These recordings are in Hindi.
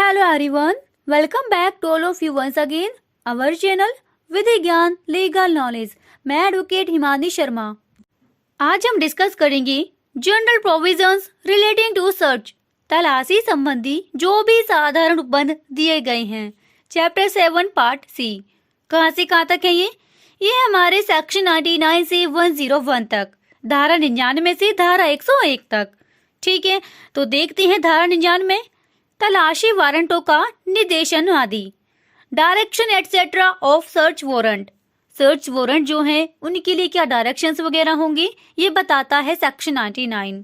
Hello everyone, welcome back to all of you once again our channel Vidhi Gyan legal knowledge. मैं एडवोकेट हिमानी शर्मा। आज हम डिस्कस करेंगे general provisions relating to search, तलाशी संबंधी जो भी साधारण उपबंध दिए गए हैं। Chapter 7 part C. कहाँ से कहाँ तक है ये हमारे सेक्शन 99 से 101 तक, धारा 99 से धारा 101 तक। ठीक है, तो देखते हैं धारा 99 तलाशी वारंटों का निर्देशन आदि, direction etcetera of search warrant. Search warrant जो है उनके लिए क्या डायरेक्शंस वगैरह होंगे ये बताता है section 99।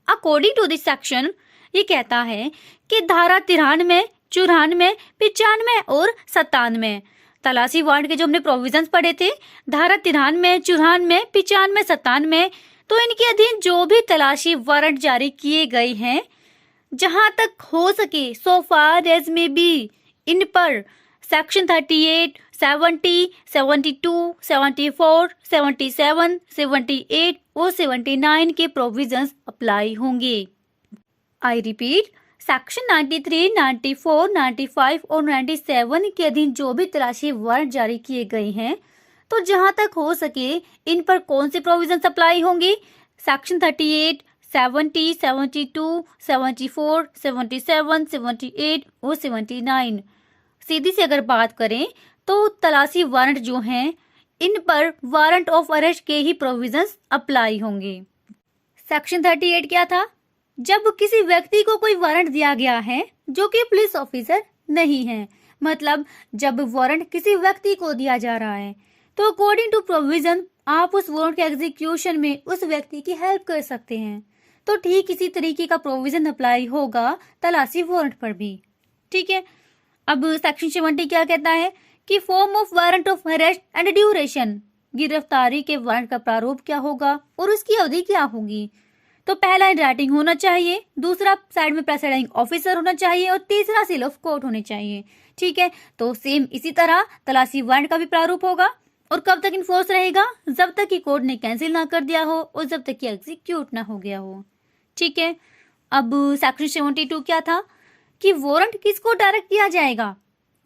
According to this section ये कहता है कि धारा 93, 94, 95 और 97 तलाशी वारंट के जो हमने प्रोविजंस पढ़े थे, धारा 93, 94, 95, 97, तो इनके अधीन जो भी तलाशी वारंट जारी किए गए हैं, जहां तक हो सके सो फार एज में बी, इन पर सेक्शन 38, 70, 72, 74, 77, 78 और 79 के प्रोविजंस अप्लाई होंगे। आई रिपीट, सेक्शन 93, 94, 95 और 97 के अधीन जो भी तलाशी वारंट जारी किए गए हैं, तो जहां तक हो सके इन पर कौन से प्रोविजंस अप्लाई होंगे? सेक्शन 38, 70, 72, 74, 77, 78 और 79। सीधी से अगर बात करें तो तलाशी वारंट जो हैं इन पर वारंट ऑफ अरेस्ट के ही प्रोविजंस अप्लाई होंगे। सेक्शन 38 क्या था? जब किसी व्यक्ति को कोई वारंट दिया गया है जो कि पुलिस ऑफिसर नहीं है, मतलब जब वारंट किसी व्यक्ति को दिया जा रहा है, तो अकॉर्डिंग टू प्रोविजन आप उस वारंट के एग्जीक्यूशन में उस व्यक्ति की हेल्प कर सकते हैं। तो ठीक इसी तरीके का प्रोविजन अप्लाई होगा तलाशी वारंट पर भी। ठीक है, अब सेक्शन 70 क्या कहता है कि form of warrant of arrest and duration, गिरफ्तारी के वारंट का प्रारूप क्या होगा और उसकी अवधि क्या होगी। तो पहला इन राइटिंग होना चाहिए, दूसरा साइड में प्रेसिडिंग ऑफिसर होना चाहिए और तीसरा सील ऑफ कोर्ट होने चाहिए। ठीक है, तो सेम इसी तरह तलाशी वारंट का भी प्रारूप होगा और कब तक इन्फोर्स रहेगा? जब तक कि कोर्ट ने कैंसिल ना कर दिया हो और जब तक कि एग्जीक्यूट ना हो गया हो। ठीक है, अब सेक्शन 72 क्या था कि वारंट किसको डायरेक्ट किया जाएगा?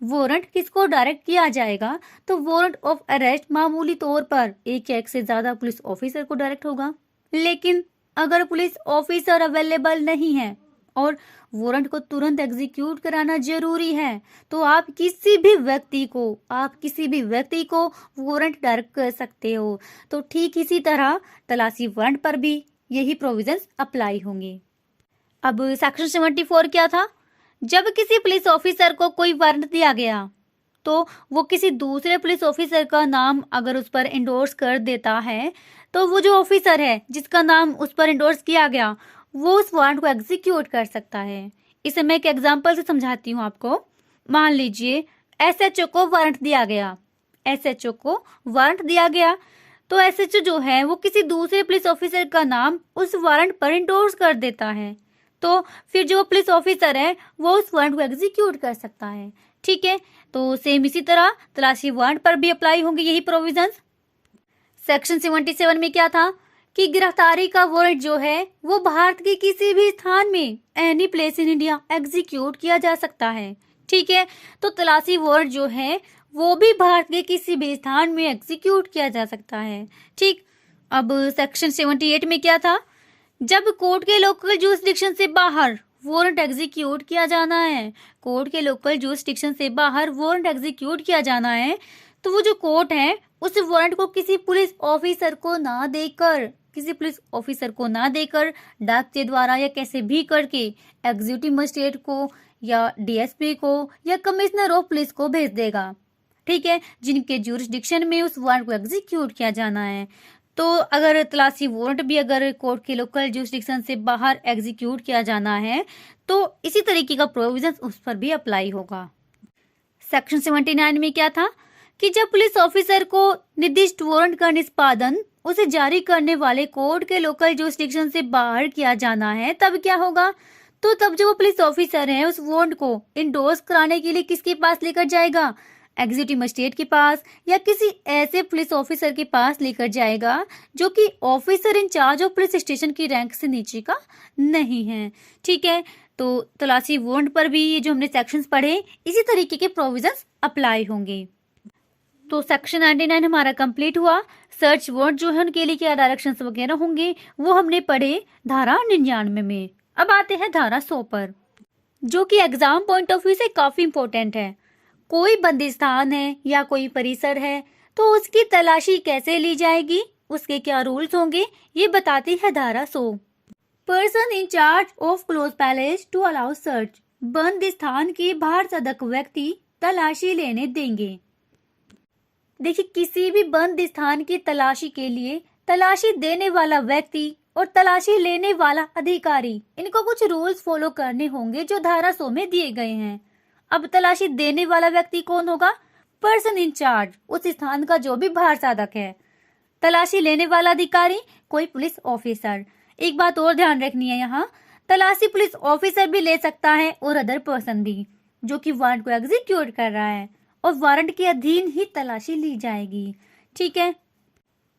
वारंट किसको डायरेक्ट किया जाएगा? तो वारंट ऑफ अरेस्ट मामूली तौर पर एक या एक से ज्यादा पुलिस ऑफिसर को डायरेक्ट होगा, लेकिन अगर पुलिस ऑफिसर अवेलेबल नहीं है और वारंट को तुरंत एग्जीक्यूट कराना जरूरी है, तो आप किसी भी व्यक्ति को वारंट डायरेक्ट कर सकते हो। तो ठीक इसी तरह तलाशी वारंट पर भी यही प्रोविजंस अप्लाई होंगे। अब सेक्शन 74 क्या था? जब किसी पुलिस ऑफिसर को कोई वारंट दिया गया तो वो किसी दूसरे पुलिस ऑफिसर का नाम अगर उस पर इंडोर्स कर देता है, तो वो जो ऑफिसर है जिसका नाम उस पर इंडोर्स किया गया वो उस वारंट को एग्जीक्यूट कर सकता है। इसे मैं एक एग्जांपल से समझाती हूँ आपको। मान लीजिए एसएचओ को वारंट दिया गया, तो एसएचओ जो है वो किसी दूसरे पुलिस ऑफिसर का नाम उस वारंट पर इंडोर्स कर देता है, तो फिर जो पुलिस ऑफिसर है वो उस वारंट को एग्जीक्यूट कर सकता है। ठीक है, तो सेम इसी तरह तलाशी वारंट पर भी अप्लाई होंगे यही प्रोविजंस। सेक्शन 77 में क्या था कि गिरफ्तारी का वारंट जो है वो भारत के किसी भी स्थान में any place in India execute किया जा सकता है। ठीक है, तो तलाशी वारंट जो है वो भी भारत के किसी भी स्थान में एग्जीक्यूट किया जा सकता है। ठीक, अब सेक्शन 78 में क्या था? जब कोर्ट के लोकल जुरिसडिक्शन से बाहर वारंट एग्जीक्यूट किया जाना है, तो वो जो कोर्ट है उस वारंट को किसी पुलिस ऑफिसर को ना देकर डाक के द्वारा या कैसे भी करके एग्जीक्यूटिव मजिस्ट्रेट को या डीएसपी को या कमिश्नर ऑफ पुलिस को भेज देगा। ठीक है, जिनके जुरिसडिक्शन में उस वारंट को एग्जीक्यूट किया जाना है। तो अगर तलाशी वारंट भी अगर कोर्ट के लोकल जुरिसडिक्शन से बाहर एग्जीक्यूट किया जाना है, तो इसी तरीके का प्रोविजन उस पर भी अप्लाई होगा। सेक्शन 79 में क्या था कि जब पुलिस ऑफिसर को निर्दिष्ट वारंट का निष्पादन उसे जारी करने वाले कोर्ट के लोकल जुरिसडिक्शन से बाहर किया जाना है, तब क्या होगा? तो तब जो वो पुलिस ऑफिसर है उस वारंट को इंडोर्स कराने के लिए किसके पास लेकर जाएगा? एग्जीक्यूटिव मजिस्ट्रेट के पास या किसी ऐसे पुलिस ऑफिसर के पास लेकर जाएगा जो कि officer in-charge of police station की रैंक से नीचे का नहीं है। ठीक है, तो तलाशी वारंट पर भी ये जो हमने सेक्शंस पढ़े इसी तरीके के प्रोविजंस अप्लाई होंगे। तो सेक्शन 99 हमारा कंप्लीट हुआ। सर्च वारंट जो है उनके लिए क्या डायरेक्शंस वगैरह होंगे वो हमने पढ़े धारा 99 में। अब आते हैं धारा 100 पर, जो कि एग्जाम पॉइंट ऑफ व्यू से काफी इंपॉर्टेंट है। कोई बंदी स्थान है या कोई परिसर है तो उसकी तलाशी कैसे ली जाएगी, उसके क्या रूल्स होंगे, ये बताती है धारा 100। Person in charge of close palace to allow search, बंद स्थान के बाहर सदक व्यक्ति तलाशी लेने देंगे। देखिए, किसी भी बंद स्थान की तलाशी के लिए तलाशी देने वाला व्यक्ति और तलाशी लेने वाला अधिकारी, इनको कुछ रूल्स फॉलो करने होंगे जो धारा 100 में दिए गए हैं। अब तलाशी देने वाला व्यक्ति कौन होगा? पर्सन इन चार्ज, उस स्थान का जो भी बाहर साधक है। तलाशी लेने वाला अधिकारी कोई पुलिस ऑफिसर। एक बात और ध्यान रखनी है, यहाँ तलाशी पुलिस ऑफिसर भी ले सकता है और अदर पर्सन भी, जो कि वारंट को एग्जीक्यूट कर रहा है, और वारंट के अधीन ही तलाशी ली जाएगी। ठीक है,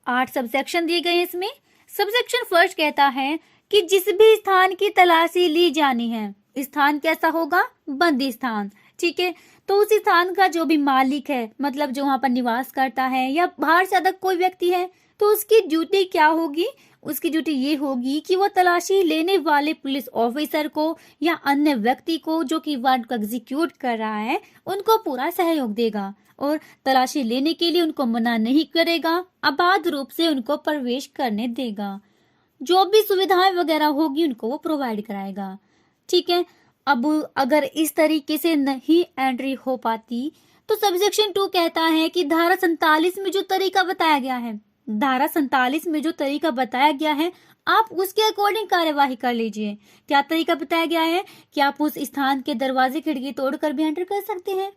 8 सबसेक्शन दिए गए हैं इसमें। सबसेक्शन फर्स्ट कहता है कि जिस भी स्थान की तलाशी ली जानी है, स्थान कैसा होगा? बंदी स्थान। ठीक है, तो उस स्थान का जो भी मालिक है, मतलब जो वहां पर निवास करता है या बाहर से अदर कोई व्यक्ति है, तो उसकी ड्यूटी क्या होगी? उसकी ड्यूटी ये होगी कि वो तलाशी लेने वाले पुलिस ऑफिसर को या अन्य व्यक्ति को जो कि वारंट को एग्जीक्यूट कर रहा है, उनको पूरा सहयोग देगा और तलाशी लेने के लिए उनको मना नहीं करेगा, अबाध रूप से उनको प्रवेश करने देगा। जो भी सुविधाएं वगैरह होगी उनको वो प्रोवाइड कराएगा। ठीक है, अब अगर इस तरीके से नहीं एंट्री हो पाती तो सबसेक्शन 2 कहता है कि धारा 47 में जो तरीका बताया गया है, धारा 47 में जो तरीका बताया गया है, आप उसके अकॉर्डिंग कार्यवाही कर लीजिए। क्या तरीका बताया गया है कि आप उस स्थान के दरवाजे खिड़की तोड़कर भी एंटर कर सकते हैं।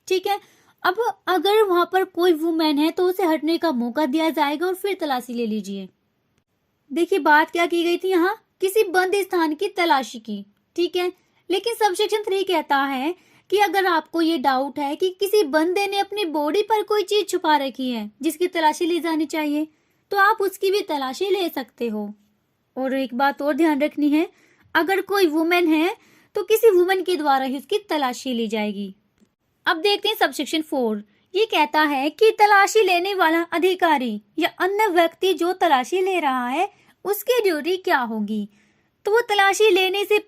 ठीक है, अब अगर वहां पर कोई वुमेन है तो उसे हटने का मौका दिया जाएगा और फिर तलाशी ले लीजिए। देखिए, बात क्या की गई थी यहाँ? किसी बंद स्थान की तलाशी की। ठीक है, लेकिन सबसेक्शन 3 कहता है कि अगर आपको ये डाउट है कि किसी बंदे ने अपनी बॉडी पर कोई चीज छुपा रखी है जिसकी तलाशी ली जानी चाहिए, तो आप उसकी भी तलाशी ले सकते हो। और एक बात और ध्यान रखनी है, अगर कोई वुमेन है तो किसी वुमेन के द्वारा ही उसकी तलाशी ली जाएगी। अब देखते हैं सबसेक्शन 4। ये कहता है कि तलाशी लेने वाला अधिकारी या अन्य व्यक्ति जो तलाशी ले रहा है उसकी ड्यूटी क्या होगी। तो वो तलाशी लेने से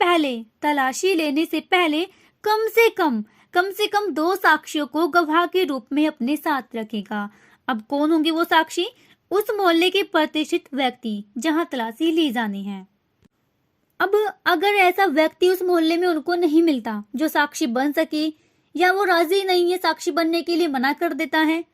पहले कम से कम 2 साक्षियों को गवाह के रूप में अपने साथ रखेगा। अब कौन होंगे वो साक्षी? उस मोहल्ले के प्रतिष्ठित व्यक्ति जहां तलाशी ली जानी है। अब अगर ऐसा व्यक्ति उस मोहल्ले में उनको नहीं मिलता जो साक्षी बन सके, या वो राजी नहीं है साक्षी बनने के लिए मना कर देता है,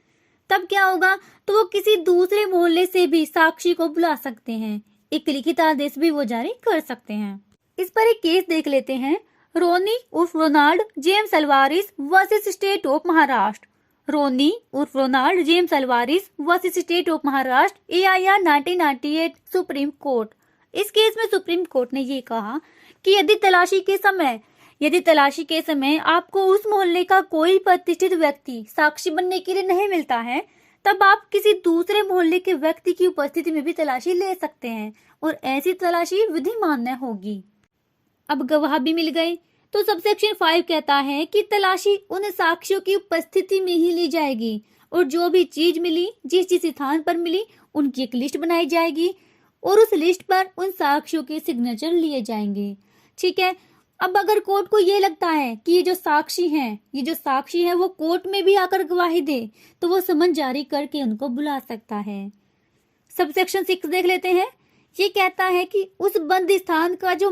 तब क्या होगा? तो वो किसी दूसरे मोहल्ले से भी साक्षी को बुला सकते हैं, एक लिखित आदेश भी वो जारी कर सकते हैं। इस पर एक केस देख लेते हैं। रोनी उर्फ Ronald James Alvares versus state of Maharashtra. Ronnie उर्फ Ronald James Alvares versus state of Maharashtra, AIR 1998 supreme court. इस केस में सुप्रीम कोर्ट ने ये कहा कि यदि तलाशी के समय आपको उस मोहल्ले का कोई प्रतिष्ठित व्यक्ति साक्षी बनने के लिए नहीं मिलता है, तब आप किसी दूसरे मोहल्ले के व्यक्ति की उपस्थिति में भी तलाशी ले सकते हैं और ऐसी तलाशी विधिमान्य होगी। अब गवाह भी मिल गए तो सबसेक्शन 5 कहता है कि तलाशी उन साक्षियों की उपस्थिति में ही ली जाएगी और जो भी चीज मिली, जिस स्थान पर मिली, उनकी एक लिस्ट बनाई जाएगी और उस लिस्ट पर उन साक्षियों के सिग्नेचर लिए जाएंगे। ठीक है, अब अगर कोर्ट को ये लगता है कि ये जो साक्षी है वो कोर्ट में भी आकर गवाही दे, तो वो समन जारी करके उनको बुला सकता है। सबसेक्शन 6 देख लेते हैं। ये कहता है कि उस बंद स्थान का जो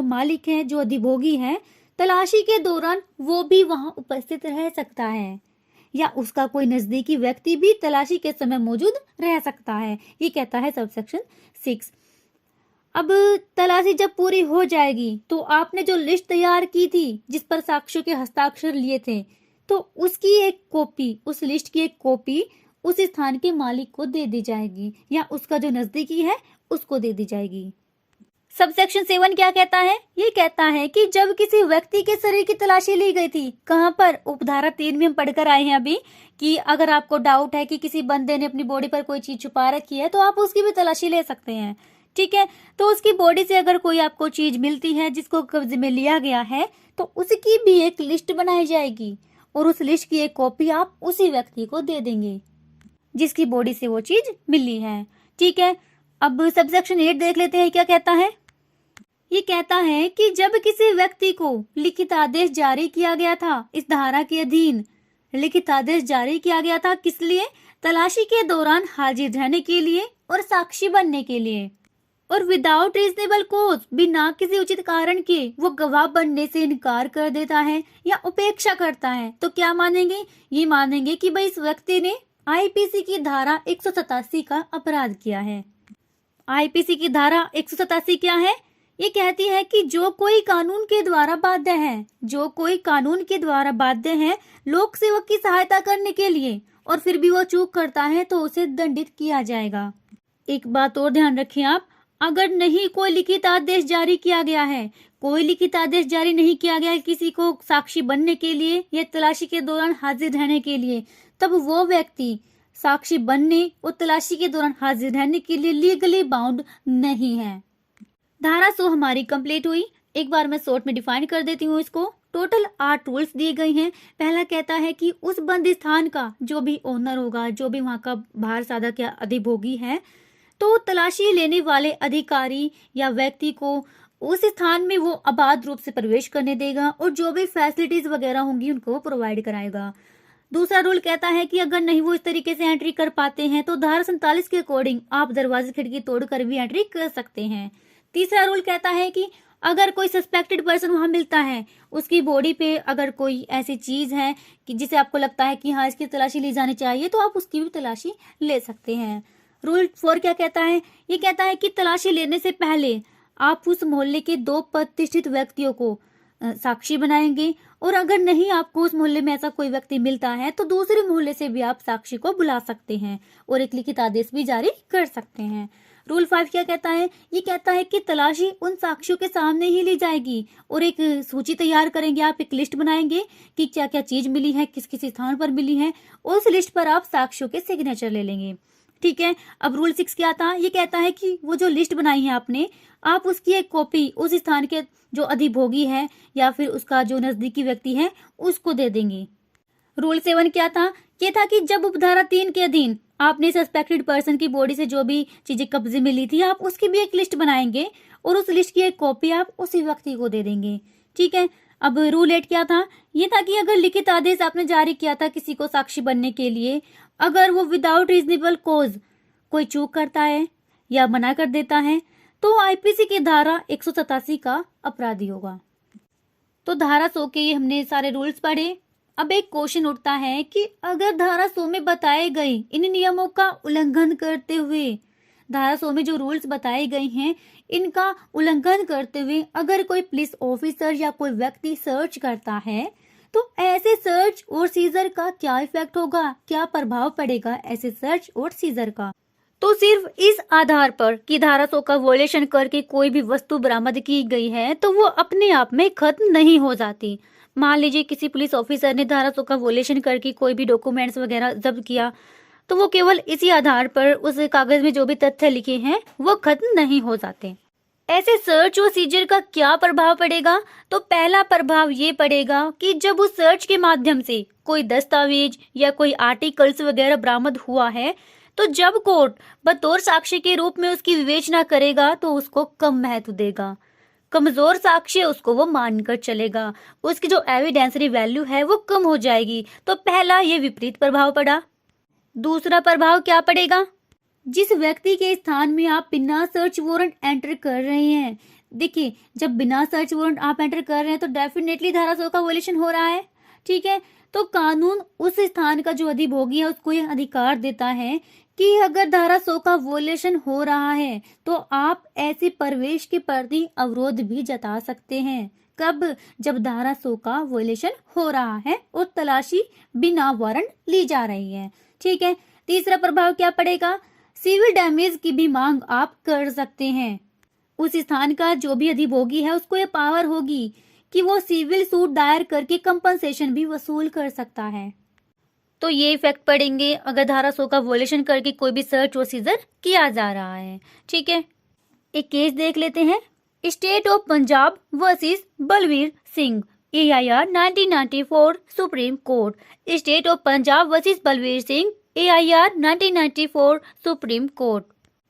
मालिक है, जो अधिभोगी है, तलाशी के दौरान वो भी वहां उपस्थित रह सकता है या उसका कोई नजदीकी व्यक्ति भी तलाशी के समय मौजूद रह सकता है। ये कहता है सबसेक्शन 6। अब तलाशी जब पूरी हो जाएगी तो आपने जो लिस्ट तैयार की थी जिस पर साक्षियों के हस्ताक्षर लिए थे, तो उसकी एक कॉपी, उस लिस्ट की एक कॉपी उस स्थान के मालिक को दे दी जाएगी या उसका जो नजदीकी है उसको दे दी जाएगी। सबसेक्शन 7 क्या कहता है? ये कहता है कि जब किसी व्यक्ति के शरीर की तलाशी ली गई थी, कहाँ पर? उपधारा 3 में हम पढ़कर आए हैं अभी कि अगर आपको डाउट है कि किसी बंदे ने अपनी बॉडी पर कोई चीज छुपा रखी है तो आप उसकी भी तलाशी ले सकते हैं। ठीक है। तो उसकी बॉडी से अगर कोई आपको चीज मिलती है जिसको कब्जे में लिया गया है तो उसकी भी एक लिस्ट बनाई जाएगी और उस लिस्ट की एक कॉपी आप उसी व्यक्ति को दे देंगे जिसकी बॉडी से वो चीज मिली है। ठीक है। अब सबसेक्शन 8 देख लेते हैं क्या कहता है। ये कहता है कि जब किसी व्यक्ति को लिखित आदेश जारी किया गया था, इस धारा के अधीन लिखित आदेश जारी किया गया था किस लिए? तलाशी के दौरान हाजिर रहने के लिए और साक्षी बनने के लिए, और विदाउट रीजनेबल कॉज, बिना किसी उचित कारण के वो गवाह बनने से इनकार कर देता है या उपेक्षा करता है, तो क्या मानेंगे? ये मानेंगे कि भाई इस व्यक्ति ने आईपीसी की धारा 187 का अपराध किया है। आईपीसी की धारा 187 क्या है? ये कहती है कि जो कोई कानून के द्वारा बाध्य है, जो कोई कानून के द्वारा बाध्य है लोक सेवक की सहायता करने के लिए और फिर भी वो चूक करता है तो उसे दंडित किया जाएगा। एक बात और ध्यान रखें आप, अगर नहीं कोई लिखित आदेश जारी किया गया है, कोई लिखित आदेश जारी नहीं किया गया है किसी को साक्षी बनने के लिए या तलाशी के दौरान हाजिर रहने के लिए, तब वो व्यक्ति साक्षी बनने और तलाशी के दौरान हाजिर रहने के लिए लीगली बाउंड नहीं है। धारा 100 हमारी कंप्लीट हुई। एक बार मैं शॉर्ट में डिफाइन कर देती हूँ इसको। टोटल 8 रूल्स दिए गए हैं। पहला कहता है कि उस बंद स्थान का जो भी ओनर होगा, जो भी वहाँ का भार साधक या अधिभोगी है, तो तलाशी लेने वाले अधिकारी या व्यक्ति को उस स्थान में वो अबाध रूप से प्रवेश करने देगा और जो भी फैसिलिटीज वगैरह होंगी उनको प्रोवाइड कराएगा। दूसरा रूल कहता है कि अगर नहीं वो इस तरीके से एंट्री कर पाते हैं तो धारा 47 के अकॉर्डिंग आप दरवाजे खिड़की तोड़कर भी एंट्री कर सकते हैं। तीसरा रूल कहता है कि अगर कोई सस्पेक्टेड पर्सन वहां मिलता है, उसकी बॉडी पे अगर कोई ऐसी चीज है कि जिसे आपको लगता है कि हाँ इसकी तलाशी ली जानी चाहिए, तो आप उसकी भी तलाशी ले सकते हैं। रूल 4 क्या कहता है? ये कहता है कि तलाशी लेने से पहले आप उस मोहल्ले के 2 प्रतिष्ठित व्यक्तियों को साक्षी बनाएंगे और अगर नहीं आपको उस मोहल्ले में ऐसा कोई व्यक्ति मिलता है तो दूसरे मोहल्ले से भी आप साक्षी को बुला सकते हैं और एक लिखित आदेश भी जारी कर सकते हैं। रूल 5 क्या कहता है? ये कहता है कि तलाशी उन साक्षियों के सामने ही ली जाएगी और एक सूची तैयार करेंगे, आप एक लिस्ट बनाएंगे कि क्या क्या चीज मिली है, किस किस स्थान पर मिली है, उस लिस्ट पर आप साक्षियों के सिग्नेचर ले लेंगे। ठीक है। अब रूल 6 क्या था? ये कहता है कि वो जो लिस्ट बनाई है आपने, आप उसकी एक कॉपी उस स्थान के जो अधिभोगी है या फिर उसका जो नजदीकी व्यक्ति है उसको दे देंगे। रूल 7 क्या था? ये था कि जब उपधारा 3 के अधीन आपने सस्पेक्टेड पर्सन की बॉडी से जो भी चीजें कब्जे में ली थी, आप उसकी भी एक लिस्ट बनाएंगे और उस लिस्ट की एक कॉपी आप उसी व्यक्ति को दे देंगे। ठीक है। अब रूल 8 क्या था? ये था कि अगर लिखित आदेश आपने जारी किया था किसी को साक्षी बनने के लिए, अगर वो विदाउट रीजनेबल कॉज कोई चूक करता है या मना कर देता है तो आईपीसी की धारा 187 का अपराधी होगा। तो धारा 100 के ये हमने सारे रूल्स पढ़े। अब एक क्वेश्चन उठता है कि अगर धारा 100 में बताए गए इन नियमों का उल्लंघन करते हुए, धारा 100 में जो रूल्स बताए गए हैं इनका उल्लंघन करते हुए अगर कोई पुलिस ऑफिसर या कोई व्यक्ति सर्च करता है तो ऐसे सर्च और सीजर का क्या इफेक्ट होगा, क्या प्रभाव पड़ेगा ऐसे सर्च और सीजर का? तो सिर्फ इस आधार पर कि धारा 100 का वॉयलेशन करके कोई भी वस्तु बरामद की गई है तो वो अपने आप में खत्म नहीं हो जाती। मान लीजिए किसी पुलिस ऑफिसर ने धारा 100 का वॉयलेशन करके कोई भी डॉक्यूमेंट्स वगैरह जब्त किया तो वो केवल इसी आधार पर उस कागज में जो भी तथ्य लिखे हैं वो खत्म नहीं हो जाते। ऐसे सर्च और सीजर का क्या प्रभाव पड़ेगा? तो पहला प्रभाव ये पड़ेगा कि जब उस सर्च के माध्यम से कोई दस्तावेज या कोई आर्टिकल्स वगैरह बरामद हुआ है तो जब कोर्ट बतौर साक्ष्य के रूप में उसकी विवेचना करेगा तो उसको कम महत्व देगा, कमजोर साक्ष्य उसको वो मानकर चलेगा, उसकी जो एविडेंसरी वैल्यू है वो कम हो जाएगी। तो पहला ये विपरीत प्रभाव पड़ा। दूसरा प्रभाव क्या पड़ेगा? जिस व्यक्ति के स्थान में आप बिना सर्च वारंट एंटर कर रहे हैं, देखिए जब बिना सर्च वारंट आप एंटर कर रहे हैं तो डेफिनेटली धारा 100 का वॉयलेशन हो रहा है। ठीक है। तो कानून उस स्थान का जो अधिभोगी है उसको यह अधिकार देता है कि अगर धारा 100 का वॉयलेशन हो रहा है तो आप ऐसे प्रवेश के प्रति अवरोध भी जता सकते हैं। कब? जब धारा 100 का वॉयलेशन हो रहा है और तलाशी बिना वारंट ली जा रही है। ठीक है। तीसरा प्रभाव क्या पड़ेगा? सिविल डैमेज की भी मांग आप कर सकते हैं। उस स्थान का जो भी अधिभोगी है उसको ये पावर होगी कि वो सिविल सूट दायर करके कंपनसेशन भी वसूल कर सकता है। तो ये इफेक्ट पड़ेंगे अगर धारा 100 का वॉयलेशन करके कोई भी सर्च और सीजर किया जा रहा है। ठीक है। एक केस देख लेते हैं। State of Punjab versus Balvir Singh, AIR 1994 supreme court. State of Punjab versus Balvir Singh, AIR 1994 supreme court.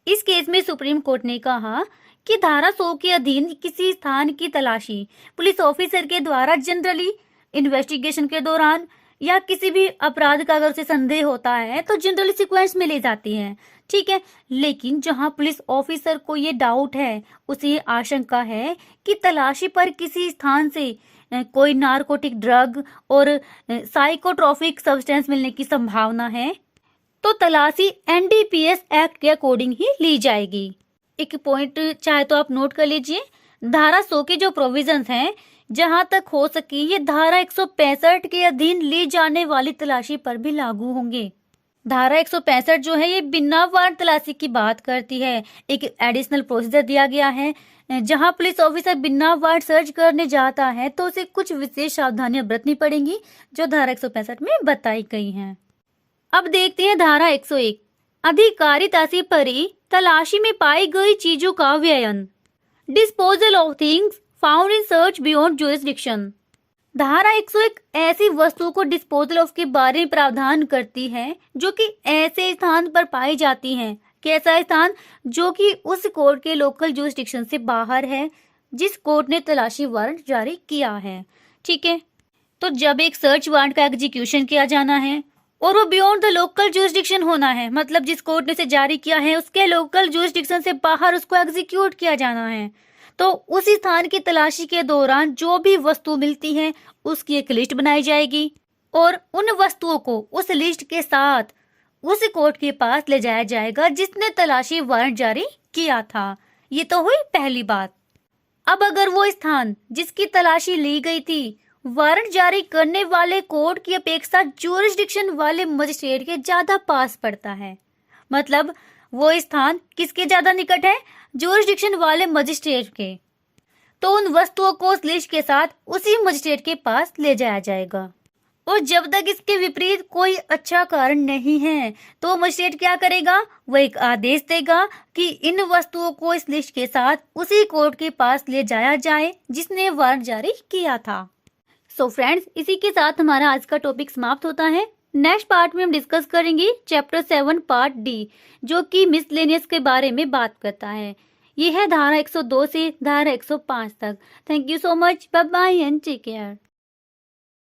इस केस में सुप्रीम कोर्ट ने कहा कि धारा 100 के अधीन किसी स्थान की तलाशी पुलिस ऑफिसर के द्वारा जनरली इन्वेस्टिगेशन के दौरान या किसी भी अपराध का अगर उसे संदेह होता है तो जनरली सीक्वेंस में ले जाती है, ठीक है। लेकिन जहां पुलिस ऑफिसर को ये डाउट है, उसे ये आशंका है कि तलाशी पर किसी स्थान से कोई नारकोटिक ड्रग और साइकोट्रोपिक सब्सटेंस मिलने की संभावना है, तो तलाशी NDPS एक्ट के अकॉर्डिंग ही ली जाएगी। एक पॉइंट चाहे तो आप नोट कर लीजिए, धारा 100 के जो प्रोविजंस हैं, जहां तक हो सके ये धारा 165 के अधीन ली जाने वाली तलाशी पर भी लागू होंगे। धारा 165 जो है ये बिना वारंट तलाशी की बात करती है। एक एडिशनल प्रोसीजर दिया गया है, जहां पुलिस ऑफिसर बिना वारंट सर्च करने जाता है तो उसे कुछ विशेष सावधानियां बरतनी पड़ेंगी जो धारा 165 में बताई गई हैं। अब देखते हैं धारा 101, अधिकारिता से परे तलाशी में पाई गई चीजों का व्ययन, disposal of things found in search beyond jurisdiction. धारा 101 ऐसी वस्तुओं को डिस्पोजल ऑफ के बारे में प्रावधान करती है जो कि ऐसे स्थान पर पाई जाती हैं। कैसा स्थान? जो कि उस कोर्ट के लोकल जुरिस्डिक्शन से बाहर है जिस कोर्ट ने तलाशी वारंट जारी किया है, ठीक है। तो जब एक सर्च वारंट का एग्जीक्यूशन किया जाना है और वो बियॉन्ड द लोकल जुरिस्डिक्शन होना है, मतलब जिस कोर्ट ने उसे जारी किया है उसके लोकल जुरिस्डिक्शन से बाहर उसको एग्जीक्यूट किया जाना है, तो उसी स्थान की तलाशी के दौरान जो भी वस्तु मिलती है उसकी एक लिस्ट बनाई जाएगी और उन वस्तुओं को उस लिस्ट के साथ उस कोर्ट के पास ले जाया जाएगा जिसने तलाशी वारंट जारी किया था। ये तो हुई पहली बात। अब अगर वो स्थान जिसकी तलाशी ली गई थी वारंट जारी करने वाले कोर्ट की अपेक्षा जुरिस्डिक्शन वाले मजिस्ट्रेट के ज्यादा पास पड़ता है, मतलब वो स्थान किसके ज्यादा निकट है? जुरिस्डिक्शन वाले मजिस्ट्रेट के, तो उन वस्तुओं को उस लिस्ट के साथ उसी मजिस्ट्रेट के पास ले जाया जाएगा। और जब तक इसके विपरीत कोई अच्छा कारण नहीं है तो मजिस्ट्रेट क्या करेगा? वो एक आदेश देगा कि इन वस्तुओं को इस लिस्ट के साथ उसी कोर्ट के पास ले जाया जाए जिसने वारंट जारी किया था। सो फ्रेंड्स, इसी के साथ हमारा आज का टॉपिक समाप्त होता है। नेक्स्ट पार्ट में हम डिस्कस करेंगे चैप्टर 7 पार्ट D, जो कि मिसलेनियस के बारे में बात करता है। ये है धारा 102 से धारा 105 तक। Thank you so much, bye bye and take care.